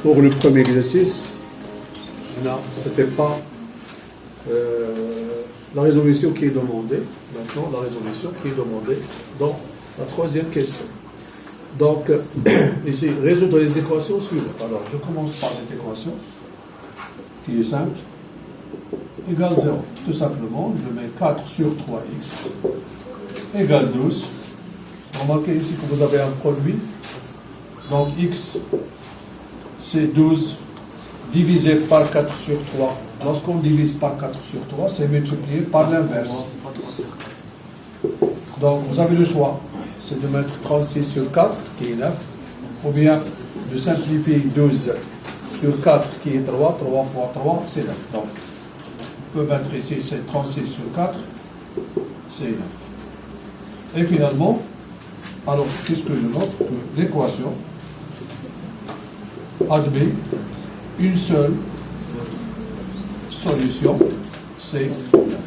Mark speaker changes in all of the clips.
Speaker 1: pour le premier exercice, ce n'était pas la résolution qui est demandée. Maintenant, la résolution qui est demandée dans la troisième question. Donc, ici, résoudre les équations suivantes. Alors, je commence par cette équation, qui est simple, égale 0. Tout simplement, je mets 4 sur 3x égale 12. Remarquez ici que vous avez un produit. Donc, x, c'est 12 divisé par 4 sur 3. Lorsqu'on divise par 4 sur 3, c'est multiplié par l'inverse. Donc, vous avez le choix. C'est de mettre 36 sur 4, qui est 9, ou bien de simplifier 12 sur 4, qui est 3, 3 fois 3, c'est 9. Donc, on peut mettre ici, c'est 36 sur 4, c'est 9. Et finalement, alors, qu'est-ce que je note? Que l'équation admet une seule solution, c'est 9.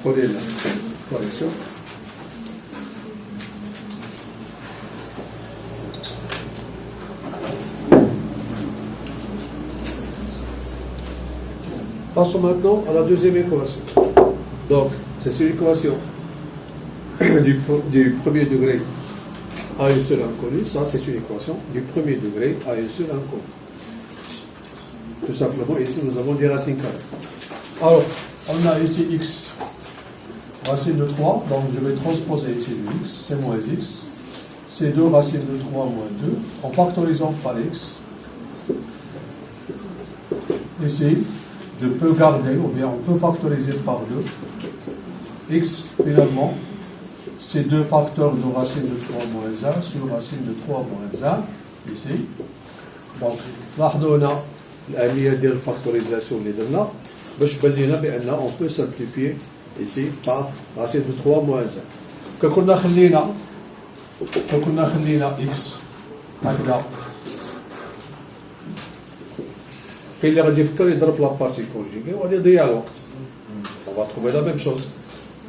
Speaker 1: Prenez la correction. Passons maintenant à la deuxième équation. Donc, c'est une équation du premier degré à une seule inconnue. Ça, c'est une équation du premier degré à une seule inconnue. Tout simplement, ici, nous avons des racines carrées. Alors, on a ici x. Racine de 3, donc je vais transposer ici le x, c'est moins x. C'est 2 racines de 3 moins 2, en factorisant par x. Ici, je peux garder, ou bien on peut factoriser par 2. X, finalement, c'est 2 facteurs de racine de 3 moins 1 sur racine de 3 moins 1, ici. Donc, là, on a la factorisation اللي درنا باش تبان لنا بان on peut simplifier ici par racine de 3 moins 1. كنا خلينا x هكذا. كاين اللي غادي يفكر يضرب في لابارتي كونجيغي وغادي يضيع الوقت. On va trouver la même chose.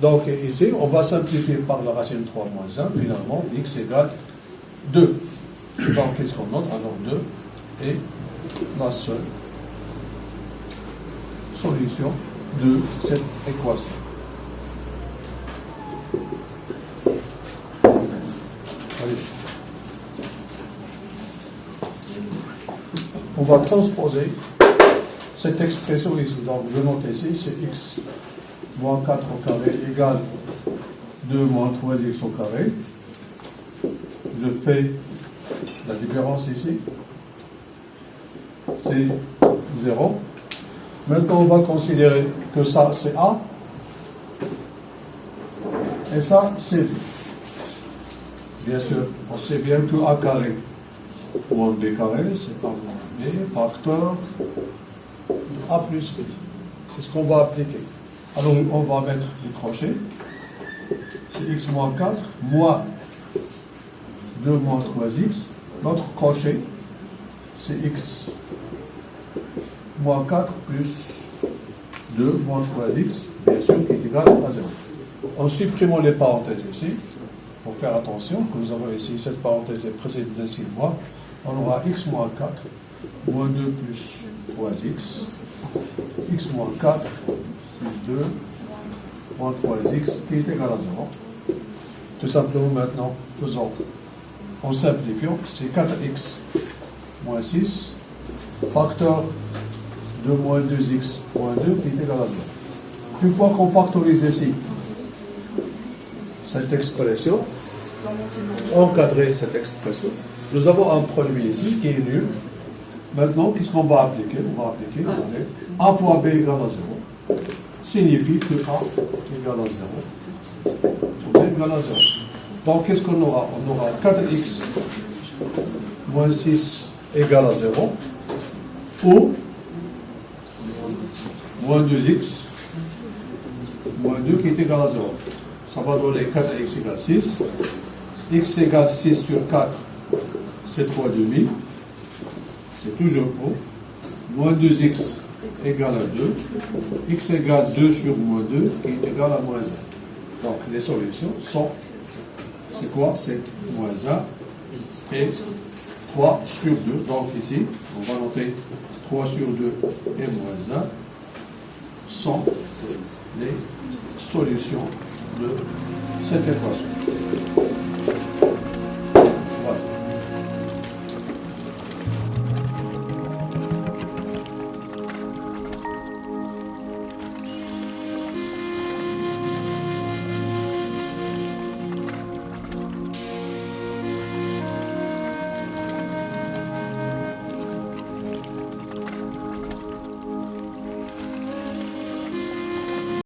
Speaker 1: Donc ici, on va simplifier par la racine de 3 moins 1. Finalement, x égale 2. Donc qu'est-ce qu'on note? Alors 2 est la seule solution de cette équation. On va transposer cette expression ici. Donc, je note ici, c'est x moins 4 au carré égale 2 moins 3x au carré. Je fais la différence ici. C'est 0. Maintenant, on va considérer que ça, c'est a. Et ça, c'est b. Bien sûr, on sait bien que a carré moins b carré, c'est a moins b, facteur de a plus b. C'est ce qu'on va appliquer. Alors, on va mettre du crochet. C'est x moins 4, moins 2 moins 3x. Notre crochet, c'est x moins 4 plus 2 moins 3x, bien sûr, qui est égal à 0. En supprimant les parenthèses ici, il faut faire attention que nous avons ici cette parenthèse est précédée d'un signe moins. On aura x moins 4, moins 2 plus 3x, x moins 4 plus 2, moins 3x, qui est égal à 0. Tout simplement maintenant, faisons, en simplifiant, c'est 4x moins 6, facteur de moins 2x moins 2 qui est égal à 0. Une fois qu'on factorise ici cette expression, encadrer cette expression, nous avons un produit ici qui est nul. Maintenant, qu'est-ce qu'on va appliquer? On va appliquer a fois b égale à 0 signifie que a égale à 0 ou b égale à 0. Donc, qu'est-ce qu'on aura? On aura 4x moins 6 égale à 0 ou moins 2x moins 2 qui est égal à 0. Ça va donner 4x égale 6. X égale 6 sur 4, c'est 3,5. C'est toujours faux. Moins 2x égale à 2. X égale 2 sur moins 2 qui est égal à moins 1. Donc les solutions sont c'est quoi? C'est moins 1 et 3 sur 2. Donc ici, on va noter 3 sur 2 et moins 1 sont les solutions de cette équation.